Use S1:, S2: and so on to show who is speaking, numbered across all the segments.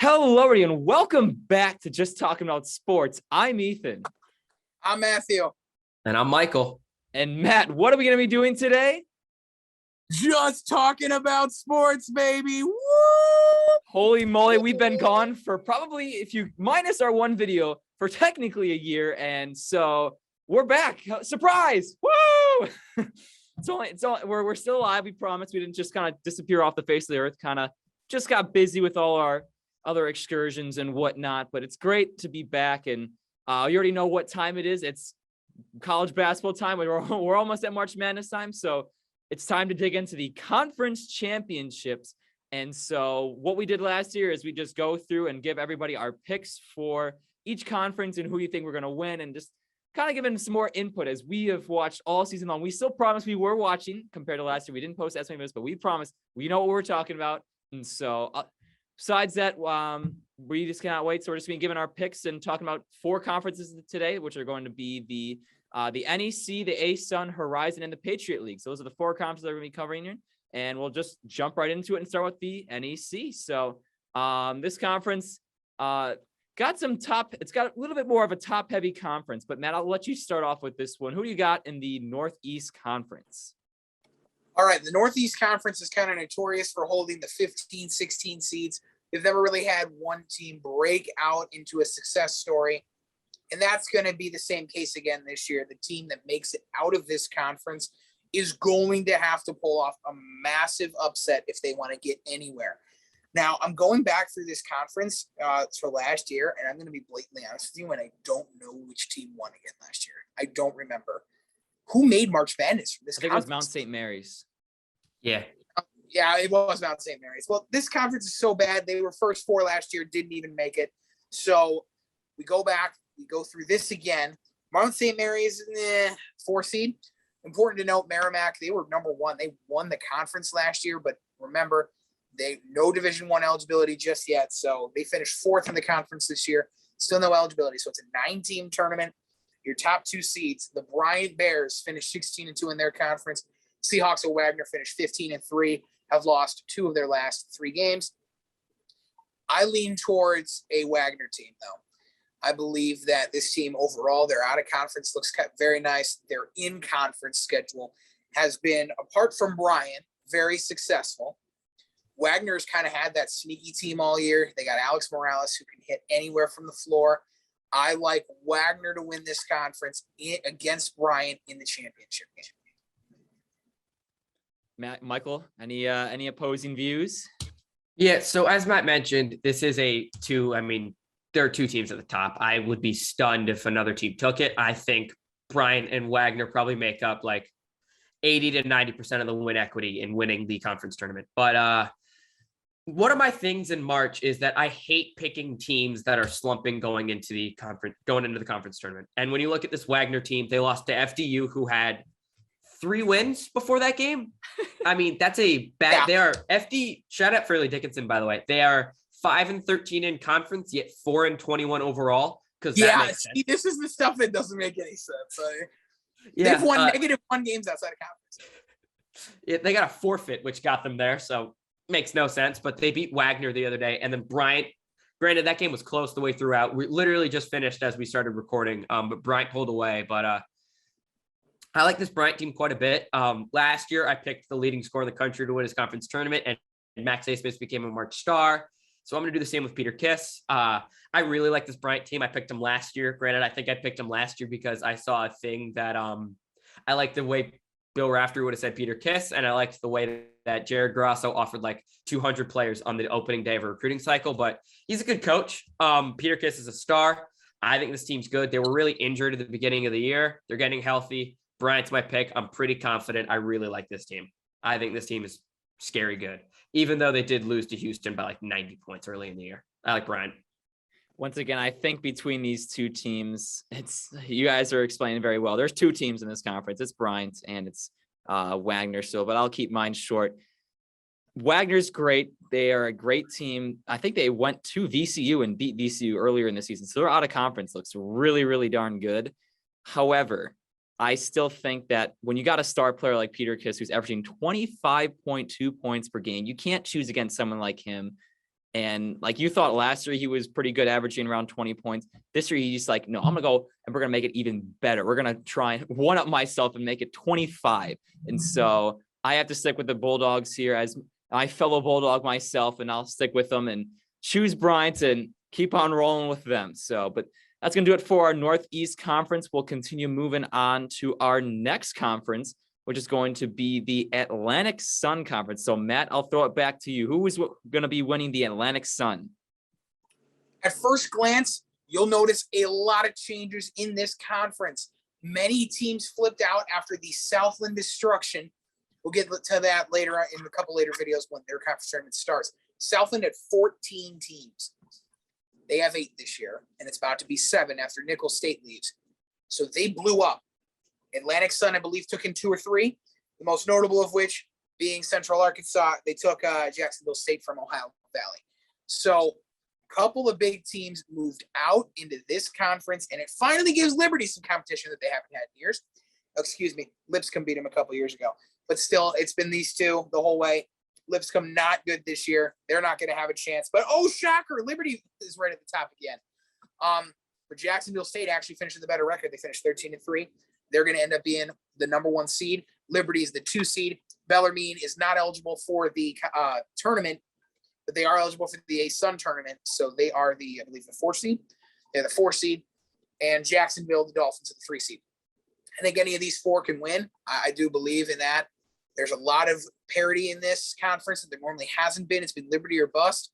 S1: Hello, everybody, and welcome back to Just Talking About Sports. I'm Ethan.
S2: I'm Matthew.
S3: And I'm Michael.
S1: And Matt, what are we going to be doing today?
S2: Just talking about sports, baby. Woo!
S1: Holy moly, we've been gone for probably, if you minus our one video, for technically a year. And so we're back. Surprise! Woo! We're still alive. We promise. We didn't just kind of disappear off the face of the earth. Kind of just got busy with all our other excursions and whatnot, but it's great to be back. And you already know what time it is. It's college basketball time. We're almost at March Madness time. So it's time to dig into the conference championships. And so what we did last year is we just go through and give everybody our picks for each conference and who you think we're going to win, and just kind of giving some more input as we have watched all season long. We still promise we were watching compared to last year. We didn't post as many videos, but we promise we know what we're talking about. And so besides that, we just cannot wait. So we're just going to be giving our picks and talking about four conferences today, which are going to be the NEC, the ASUN, Horizon, and the Patriot League. So those are the four conferences that we're going to be covering here. And we'll just jump right into it and start with the NEC. So this conference it's got a little bit more of a top-heavy conference. But Matt, I'll let you start off with this one. Who do you got in the Northeast Conference?
S2: All right, the Northeast Conference is kind of notorious for holding the 15, 16 seeds. They've never really had one team break out into a success story. And that's going to be the same case again this year. The team that makes it out of this conference is going to have to pull off a massive upset if they want to get anywhere. Now, I'm going back through this conference for last year, and I'm going to be blatantly honest with you, and I don't know which team won again last year. I don't remember. Who made March Madness from this conference?
S1: I think it was Mount St. Mary's.
S3: Yeah.
S2: Yeah, it was Mount St. Mary's. Well, this conference is so bad. They were first four last year, didn't even make it. So we go back, we go through this again. Mount St. Mary's, 4 seed. Important to note, Merrimack, they were number one. They won the conference last year, but remember, they no Division I eligibility just yet. So they finished fourth in the conference this year. Still no eligibility. So it's a 9-team tournament. Your top 2 seeds, the Bryant Bears finished 16-2 in their conference. Seahawks of Wagner finished 15-3, have lost 2 of their last 3 games. I lean towards a Wagner team, though. I believe that this team overall, their out-of-conference looks very nice. Their in-conference schedule has been, apart from Bryant, very successful. Wagner's kind of had that sneaky team all year. They got Alex Morales, who can hit anywhere from the floor. I like Wagner to win this conference against Bryant in the championship game.
S1: Michael, any opposing views?
S3: Yeah, so as Matt mentioned, this is there are 2 teams at the top. I would be stunned if another team took it. I think Bryant and Wagner probably make up like 80 to 90% of the win equity in winning the conference tournament. But one of my things in March is that I hate picking teams that are slumping going into the conference tournament. And when you look at this Wagner team, they lost to FDU, who had 3 wins before that game. I mean, that's a bad. Yeah. They are FD. Shout out Fairleigh Dickinson, by the way. They are 5-13 in conference, yet 4-21 overall. Because
S2: this is the stuff that doesn't make any sense. They've won -1 games outside of conference.
S3: Yeah, they got a forfeit, which got them there, so makes no sense. But they beat Wagner the other day, and then Bryant. Granted, that game was close the way throughout. We literally just finished as we started recording, but Bryant pulled away. But I like this Bryant team quite a bit. Last year, I picked the leading scorer in the country to win his conference tournament, and Max Asmus became a March star. So I'm going to do the same with Peter Kiss. I really like this Bryant team. I picked him last year. Granted, I think I picked him last year because I saw a thing that I like the way Bill Raftery would have said Peter Kiss, and I liked the way that Jared Grasso offered like 200 players on the opening day of a recruiting cycle. But he's a good coach. Peter Kiss is a star. I think this team's good. They were really injured at the beginning of the year. They're getting healthy. Bryant's my pick. I'm pretty confident. I really like this team. I think this team is scary good, even though they did lose to Houston by like 90 points early in the year. I like Bryant.
S1: Once again, I think between these 2 teams, you guys are explaining very well. There's 2 teams in this conference. It's Bryant and it's Wagner still, but I'll keep mine short. Wagner's great. They are a great team. I think they went to VCU and beat VCU earlier in the season. So their out of conference looks really, really darn good. However, I still think that when you got a star player like Peter Kiss, who's averaging 25.2 points per game, you can't choose against someone like him. And like you thought last year, he was pretty good, averaging around 20 points. This year, he's like, no, I'm going to go and we're going to make it even better. We're going to try and one up myself and make it 25. And so I have to stick with the Bulldogs here as my fellow Bulldog myself, and I'll stick with them and choose Bryant and keep on rolling with them. So, but that's going to do it for our Northeast Conference. We'll continue moving on to our next conference, which is going to be the Atlantic Sun Conference. So, Matt, I'll throw it back to you. Who is going to be winning the Atlantic Sun?
S2: At first glance, you'll notice a lot of changes in this conference. Many teams flipped out after the Southland destruction. We'll get to that later in a couple later videos when their conference tournament starts. Southland had 14 teams. They have 8 this year, and it's about to be 7 after Nicholls State leaves. So they blew up. Atlantic Sun, I believe, took in 2 or 3, the most notable of which being Central Arkansas. They took Jacksonville State from Ohio Valley. So a couple of big teams moved out into this conference, and it finally gives Liberty some competition that they haven't had in years. Excuse me, Lipscomb beat them a couple years ago. But still, it's been these two the whole way. Lipscomb not good this year. They're not going to have a chance. But, oh, shocker, Liberty is right at the top again. But Jacksonville State actually finished with a better record. They finished 13-3. They're going to end up being the number 1 seed. Liberty is the 2 seed. Bellarmine is not eligible for the tournament, but they are eligible for the A-Sun tournament. So they are I believe, the 4 seed. They're the 4 seed. And Jacksonville, the Dolphins, are the 3 seed. I think any of these 4 can win. I do believe in that. There's a lot of parity in this conference that there normally hasn't been. It's been Liberty or bust.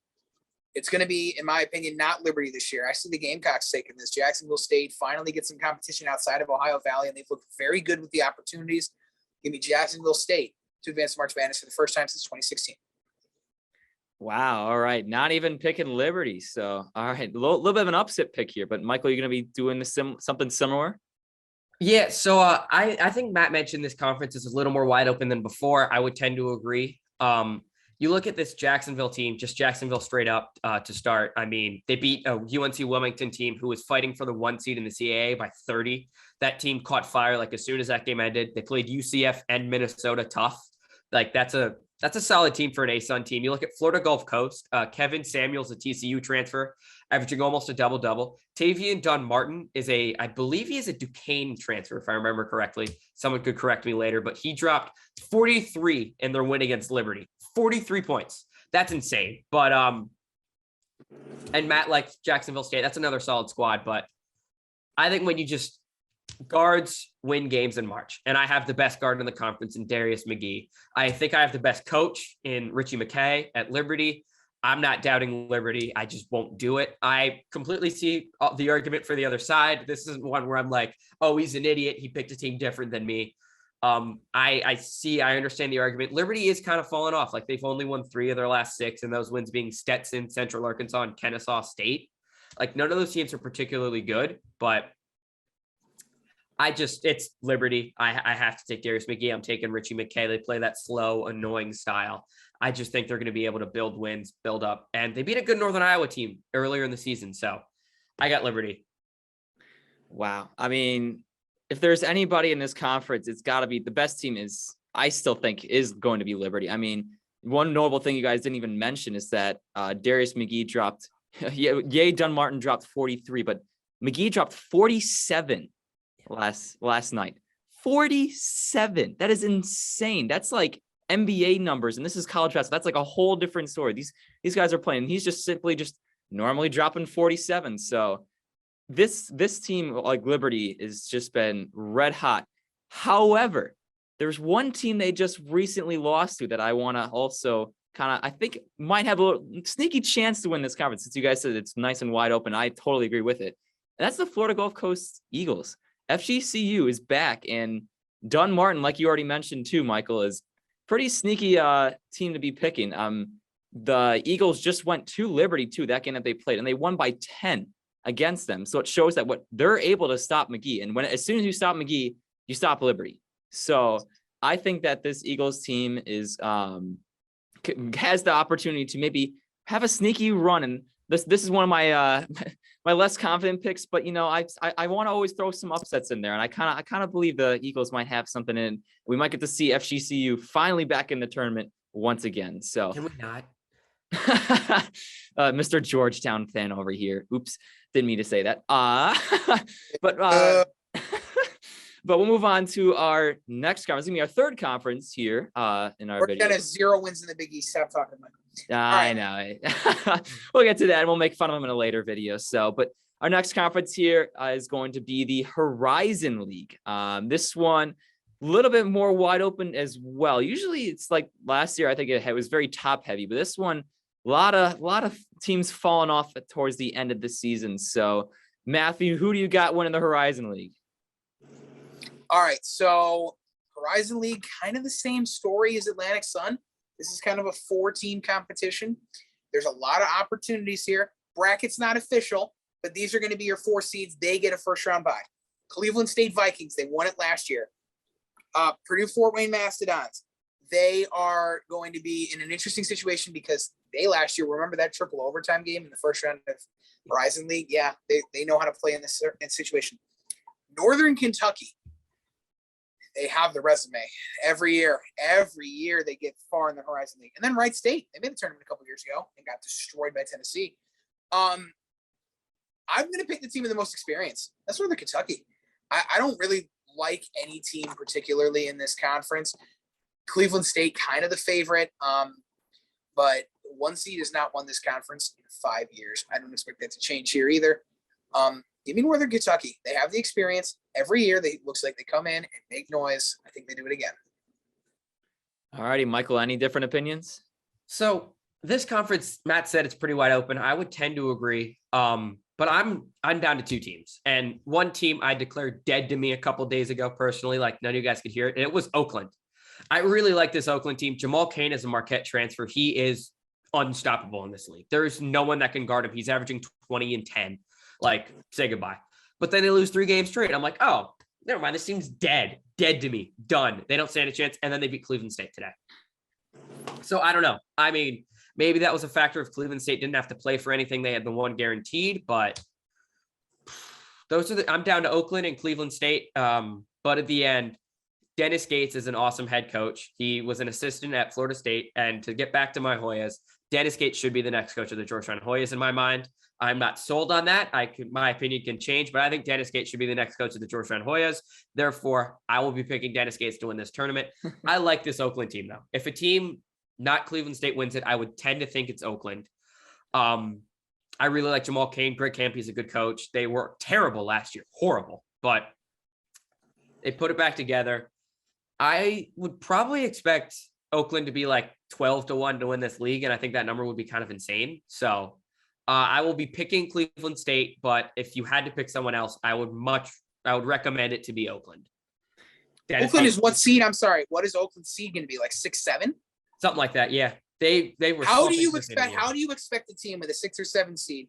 S2: It's going to be, in my opinion, not Liberty this year. I see the Gamecocks taking this. Jacksonville State finally gets some competition outside of Ohio Valley, and they've looked very good with the opportunities. Give me Jacksonville State to advance to March Madness for the first time since 2016.
S1: Wow. All right. Not even picking Liberty. So, all right. A little bit of an upset pick here. But, Michael, you're going to be doing something similar?
S3: Yeah, so I think Matt mentioned this conference is a little more wide open than before. I would tend to agree. You look at this Jacksonville team, just Jacksonville straight up to start. I mean, they beat a UNC Wilmington team who was fighting for the 1 seed in the CAA by 30. That team caught fire like as soon as that game ended. They played UCF and Minnesota tough. Like that's a solid team for an A-Sun team. You look at Florida Gulf Coast, Kevin Samuels, a TCU transfer, averaging almost a double-double. Tavian Dunn Martin I believe he is a Duquesne transfer, if I remember correctly. Someone could correct me later, but he dropped 43 in their win against Liberty. 43 points. That's insane. But, and Matt likes Jacksonville State. That's another solid squad. But I think when you just guards win games in March, and I have the best guard in the conference in Darius McGee. I think I have the best coach in Richie McKay at Liberty. I'm not doubting Liberty. I just won't do it. I completely see the argument for the other side. This isn't one where I'm like, oh, he's an idiot. He picked a team different than me. I understand the argument. Liberty is kind of falling off. Like they've only won 3 of their last 6, and those wins being Stetson, Central Arkansas, and Kennesaw State. Like none of those teams are particularly good, but it's Liberty. I have to take Darius McGee. I'm taking Richie McKay. They play that slow, annoying style. I just think they're going to be able to build wins, build up. And they beat a good Northern Iowa team earlier in the season. So I got Liberty.
S1: Wow. I mean, if there's anybody in this conference, it's got to be the best team I still think is going to be Liberty. I mean, one notable thing you guys didn't even mention is that Darius McGee dropped, Dunn Martin dropped 43, but McGee dropped 47 last night. 47. That is insane. That's like NBA numbers, and this is college basketball. That's like a whole different story. These guys are playing. He's just simply normally dropping 47. So this team like Liberty has just been red hot. However, there's one team they just recently lost to that I want to also I think might have a little sneaky chance to win this conference. Since you guys said it's nice and wide open, I totally agree with it. And that's the Florida Gulf Coast Eagles. FGCU is back, and Dunn Martin, like you already mentioned too, Michael, is pretty sneaky team to be picking. The Eagles just went to Liberty too, that game that they played, and they won by 10 against them. So it shows that they're able to stop McGee. And as soon as you stop McGee, you stop Liberty. So I think that this Eagles team has the opportunity to maybe have a sneaky run. And this is one of my my less confident picks, but I want to always throw some upsets in there, and I kind of believe the Eagles might have something in. We might get to see FGCU finally back in the tournament once again. So
S3: can we not?
S1: Mr. Georgetown fan over here. Oops, didn't mean to say that. But we'll move on to our next conference. It's gonna be our third conference here in our
S2: We're
S1: video.
S2: gonna 0 wins in the Big East. Stop talking, Michael.
S1: I know. We'll get to that, and we'll make fun of them in a later video. But our next conference here is going to be the Horizon League. This one, a little bit more wide open as well. Usually, it's like last year. I think it was very top heavy, but this one, a lot of teams falling off towards the end of the season. So, Matthew, who do you got winning the Horizon League?
S2: All right, so Horizon League, kind of the same story as Atlantic Sun. This is kind of a 4-team competition. There's a lot of opportunities here. Bracket's not official, but these are going to be your 4 seeds. They get a first-round bye. Cleveland State Vikings, they won it last year. Purdue Fort Wayne Mastodons, they are going to be in an interesting situation because they last year, remember that triple overtime game in the first round of Horizon League? Yeah, they know how to play in this situation. Northern Kentucky, they have the resume every year they get far in the Horizon League. And then Wright State, they made the tournament a couple years ago and got destroyed by Tennessee. I'm going to pick the team with the most experience. That's Northern Kentucky. I don't really like any team particularly in this conference. Cleveland State, kind of the favorite. But 1 seed has not won this conference in 5 years. I don't expect that to change here either. Give me Northern Kentucky. They have the experience. Every year, looks like they come in and make noise. I think they do it again.
S1: All righty, Michael, any different opinions?
S3: So this conference, Matt said it's pretty wide open. I would tend to agree. But I'm down to 2 teams. And one team I declared dead to me a couple days ago personally, like none of you guys could hear it. And it was Oakland. I really like this Oakland team. Jamal Cain is a Marquette transfer. He is unstoppable in this league. There is no one that can guard him. He's averaging 20 and 10. Like, say goodbye. But then they lose 3 games straight. I'm like, oh, never mind. This team's dead to me. Done. They don't stand a chance. And then they beat Cleveland State today. So I don't know. I mean, maybe that was a factor if Cleveland State didn't have to play for anything. They had the 1 guaranteed, but those are I'm down to Oakland and Cleveland State. But at the end, Dennis Gates is an awesome head coach. He was an assistant at Florida State. And to get back to my Hoyas, Dennis Gates should be the next coach of the Georgetown Hoyas in my mind. I'm not sold on that. My opinion can change, but I think Dennis Gates should be the next coach of the Georgetown Hoyas. Therefore, I will be picking Dennis Gates to win this tournament. I like this Oakland team, though. If a team, not Cleveland State, wins it, I would tend to think it's Oakland. I really like Jamal Cain. Greg Campy's a good coach. They were terrible last year. Horrible. But they put it back together. I would probably expect Oakland to be like 12-1 to win this league, and I think that number would be kind of insane. So I will be picking Cleveland State, but if you had to pick someone else, I would recommend it to be Oakland.
S2: Oakland is what seed? I'm sorry. What is Oakland seed going to be? Like 6-7?
S3: Something like that. Yeah. They were.
S2: How do you expect a team with a 6 or 7 seed,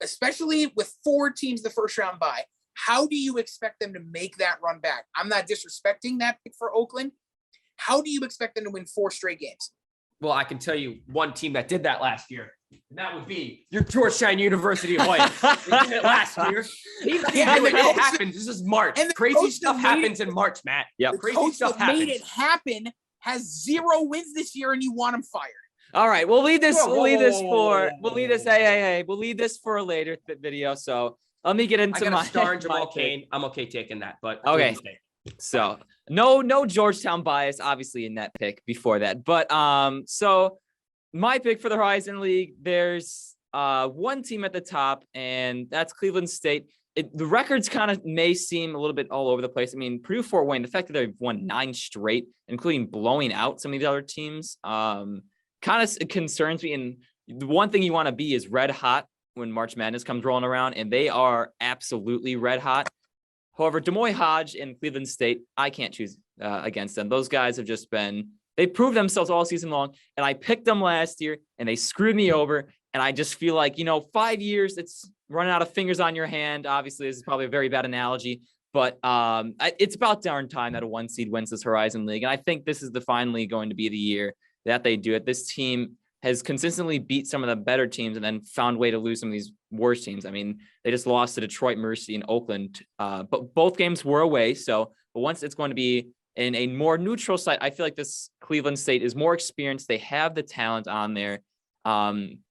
S2: especially with 4 teams the first round bye? How do you expect them to make that run back? I'm not disrespecting that pick for Oakland. How do you expect them to win 4 straight games?
S3: Well, I can tell you one team that did that last year, and that would be your Georgetown University Hoyas. They did it last year. It happens. This is March. And crazy stuff happens in March, Matt.
S1: Yep.
S2: The
S3: crazy
S2: coach
S3: stuff
S2: that
S3: happens.
S2: made it happen has 0 wins this year, and you want him fired.
S1: All right, we'll leave this.
S3: Whoa,
S1: We'll leave this
S3: whoa,
S1: for.
S3: whoa,
S1: We'll leave
S3: whoa,
S1: this. Hey. We'll leave this for a later video. So let me get into
S3: I got
S1: my
S3: a star in Jamal
S1: my pick.
S3: Cain. I'm okay taking that, but
S1: Okay. So no Georgetown bias, obviously, in that pick before that. But so my pick for the Horizon League, there's one team at the top, and that's Cleveland State. The records kind of may seem a little bit all over the place. I mean, Purdue Fort Wayne, the fact that they've won 9 straight, including blowing out some of the other teams, kind of concerns me. And the one thing you want to be is red hot when March Madness comes rolling around, and they are absolutely red hot. However, Des Moines Hodge and Cleveland State, I can't choose against them. Those guys have just been, they proved themselves all season long, and I picked them last year, and they screwed me over. And I just feel like, 5 years, it's running out of fingers on your hand. Obviously, this is probably a very bad analogy, but it's about darn time that a 1 seed wins this Horizon League. And I think this is finally going to be the year that they do it. This team has consistently beat some of the better teams and then found a way to lose some of these worse teams. I mean, they just lost to Detroit Mercy and Oakland, but both games were away. But once it's going to be in a more neutral site, I feel like this Cleveland State is more experienced. They have the talent on there.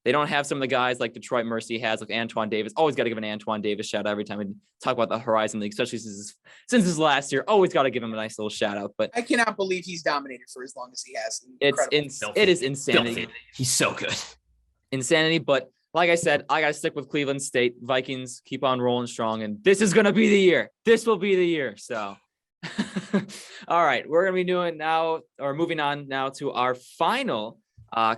S1: They don't have some of the guys like Detroit Mercy has, like Antoine Davis. Always got to give an Antoine Davis shout out every time we talk about the Horizon League, especially since his last year. Always got to give him a nice little shout out. But
S2: I cannot believe he's dominated for as long as he has.
S1: It is insanity.
S3: Filthy. He's so good.
S1: Insanity. But like I said, I got to stick with Cleveland State. Vikings keep on rolling strong, and this is going to be the year. This will be the year. So, all right, we're going to be moving on now to our final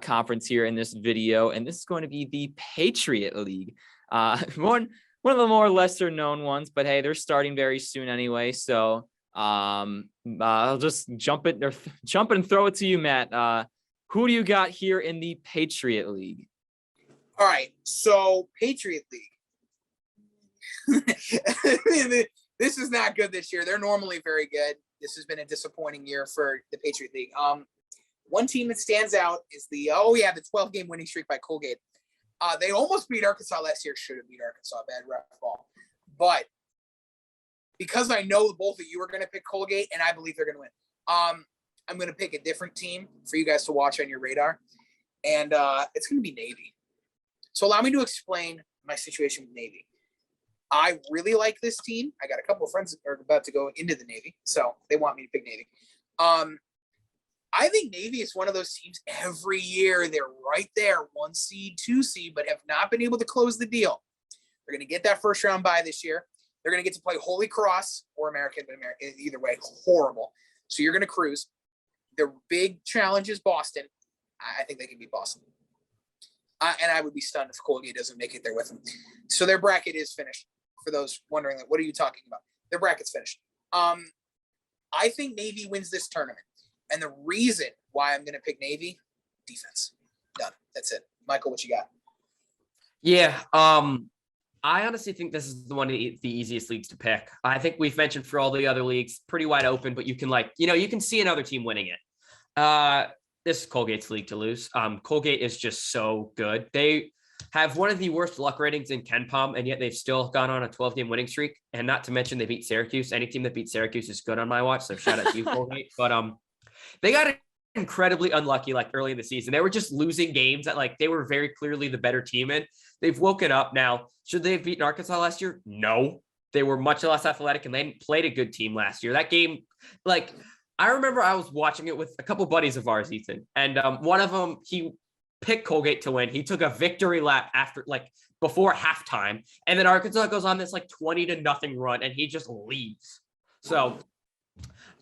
S1: conference here in this video, and this is going to be the Patriot League. One of the more lesser known ones, but hey, they're starting very soon anyway. So I'll just jump it and throw it to you, Matt. Who do you got here in the Patriot League?
S2: All right, so Patriot League. This is not good this year. They're normally very good. This has been a disappointing year for the Patriot League. One team that stands out is the 12-game winning streak by Colgate. They almost beat Arkansas last year. Should have beat Arkansas. Bad ref ball. But because I know both of you are going to pick Colgate, and I believe they're going to win, I'm going to pick a different team for you guys to watch on your radar, and it's going to be Navy. So allow me to explain my situation with Navy. I really like this team. I got a couple of friends that are about to go into the Navy, so they want me to pick Navy. I think Navy is one of those teams every year. They're right there, 1 seed, 2 seed, but have not been able to close the deal. They're going to get that first round bye this year. They're going to get to play Holy Cross or American, but either way, horrible. So you're going to cruise. Their big challenge is Boston. I think they can beat Boston. And I would be stunned if Colgate doesn't make it there with them. So their bracket is finished. For those wondering, like, what are you talking about? Their bracket's finished. I think Navy wins this tournament. And the reason why I'm going to pick Navy, defense. Done. That's it. Michael, what you got?
S3: Yeah. I honestly think this is one of the easiest leagues to pick. I think we've mentioned for all the other leagues, pretty wide open, but you can see another team winning it. This is Colgate's league to lose. Colgate is just so good. They have one of the worst luck ratings in KenPom, and yet they've still gone on a 12-game winning streak. And not to mention they beat Syracuse. Any team that beats Syracuse is good on my watch. So shout out to you, Colgate. But they got incredibly unlucky early in the season. They were just losing games that they were very clearly the better team in. They've woken up now. Should they have beaten Arkansas last year? No. They were much less athletic, and they played a good team last year. That game, I remember I was watching it with a couple buddies of ours, Ethan, and one of them, he picked Colgate to win. He took a victory lap after before halftime, and then Arkansas goes on this 20-0 run, and he just leaves. So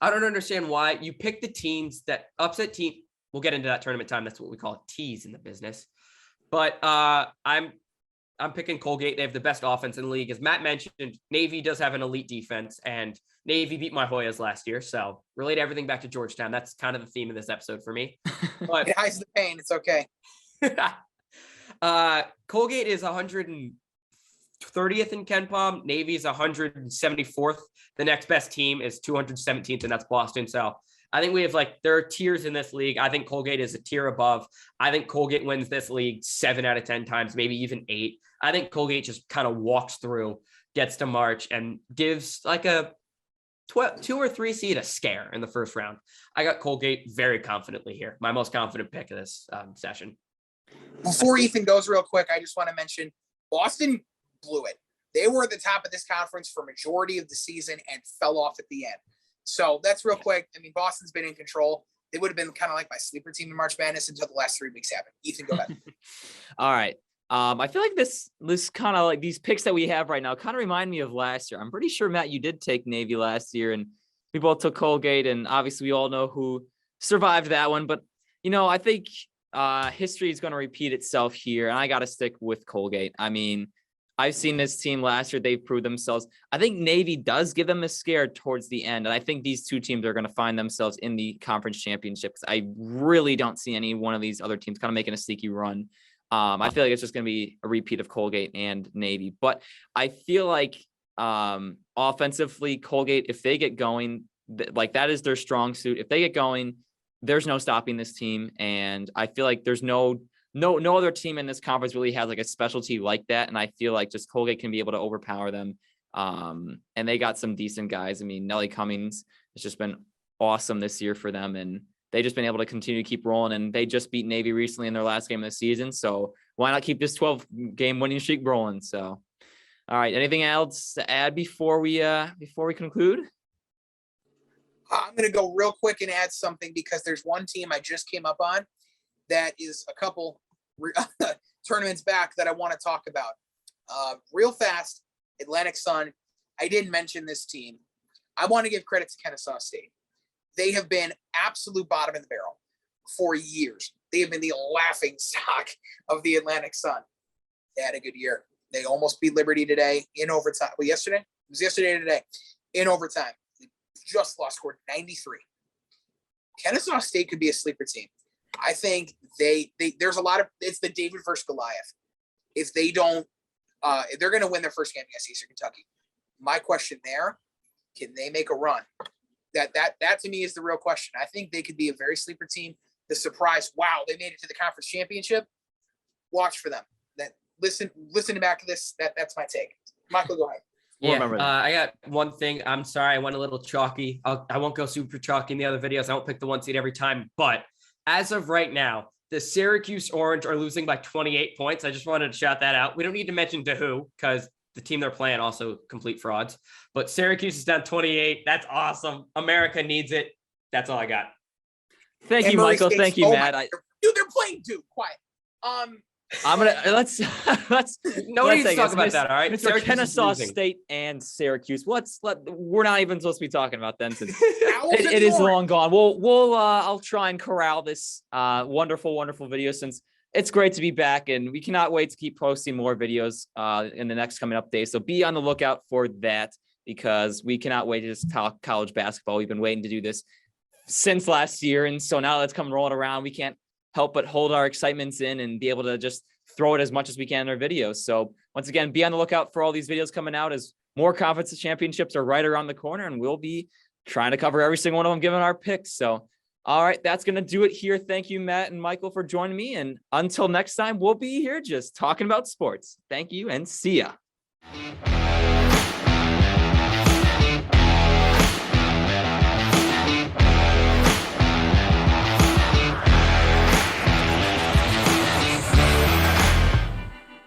S3: I don't understand why you pick the teams that upset team. We'll get into that tournament time. That's what we call teas in the business. But I'm picking Colgate. They have the best offense in the league. As Matt mentioned, Navy does have an elite defense, and Navy beat my Hoyas last year. So relate everything back to Georgetown. That's kind of the theme of this episode for me. But
S2: it hides the pain. It's okay.
S3: Colgate is 130th in KenPom. Navy is 174th. The next best team is 217th, and that's Boston. So I think we have there are tiers in this league. I think Colgate is a tier above. I think Colgate wins this league 7 out of 10 times, maybe even 8. I think Colgate just kind of walks through, gets to March, and gives a 2 or 3 seed a scare in the first round. I got Colgate very confidently here. My most confident pick of this session.
S2: Before Ethan goes real quick, I just want to mention Boston blew it. They were at the top of this conference for majority of the season and fell off at the end. So that's real quick. I mean, Boston's been in control. They would have been kind of like my sleeper team in March Madness until the last 3 weeks happened. Ethan, go ahead.
S1: All right. I feel like this kind of these picks that we have right now kind of remind me of last year. I'm pretty sure, Matt, you did take Navy last year, and we both took Colgate, and obviously we all know who survived that one. But, I think history is going to repeat itself here, and I got to stick with Colgate. I mean, I've seen this team last year. They've proved themselves. I think Navy does give them a scare towards the end. And I think these two teams are going to find themselves in the conference championships. I really don't see any one of these other teams kind of making a sneaky run. I feel like it's just going to be a repeat of Colgate and Navy. But I feel like offensively, Colgate, if they get going, that is their strong suit. If they get going, there's no stopping this team. And I feel like there's no other team in this conference really has a specialty like that. And I feel like just Colgate can be able to overpower them. And they got some decent guys. I mean, Nelly Cummings has just been awesome this year for them. And they just been able to continue to keep rolling, and they just beat Navy recently in their last game of the season. So why not keep this 12-game winning streak rolling? So, all right. Anything else to add before we conclude?
S2: I'm going to go real quick and add something because there's one team I just came up on that is a couple tournaments back that I want to talk about. Real fast, Atlantic Sun. I didn't mention this team. I want to give credit to Kennesaw State. They have been absolute bottom of the barrel for years. They have been the laughing stock of the Atlantic Sun. They had a good year. They almost beat Liberty today in overtime. Well, yesterday? It was yesterday or today. In overtime. They just lost, scored 93. Kennesaw State could be a sleeper team. I think there's a lot of, it's the David versus Goliath. If they don't, they're going to win their first game against Eastern Kentucky. My question there, can they make a run? That to me is the real question. I think they could be a very sleeper team. The surprise, wow, they made it to the conference championship. Watch for them. Listen back to this. That's my take. Michael, go ahead.
S3: Yeah, I got one thing. I'm sorry, I went a little chalky. I won't go super chalky in the other videos. I won't pick the one seed every time. But as of right now, the Syracuse Orange are losing by 28 points. I just wanted to shout that out. We don't need to mention to who, because the team they're playing also complete frauds. But Syracuse is down 28. That's awesome. America needs it. That's all I got.
S1: Thank you, Michael. Thank you, Matt.
S2: Dude, they're playing Duke. Quiet.
S1: I'm gonna let's
S3: nobody needs to talk about that. All right,
S1: Mr. Kennesaw State and Syracuse. We're not even supposed to be talking about them since it is long gone. I'll try and corral this wonderful video since it's great to be back, and we cannot wait to keep posting more videos in the next coming up days. So be on the lookout for that because we cannot wait to just talk college basketball. We've been waiting to do this since last year, and so now that's come rolling around. We can't help but hold our excitements in and be able to just throw it as much as we can in our videos. So once again, be on the lookout for all these videos coming out as more conference championships are right around the corner, and we'll be trying to cover every single one of them, giving our picks. So, all right, that's going to do it here. Thank you, Matt and Michael, for joining me. And until next time, we'll be here just talking about sports. Thank you and see ya.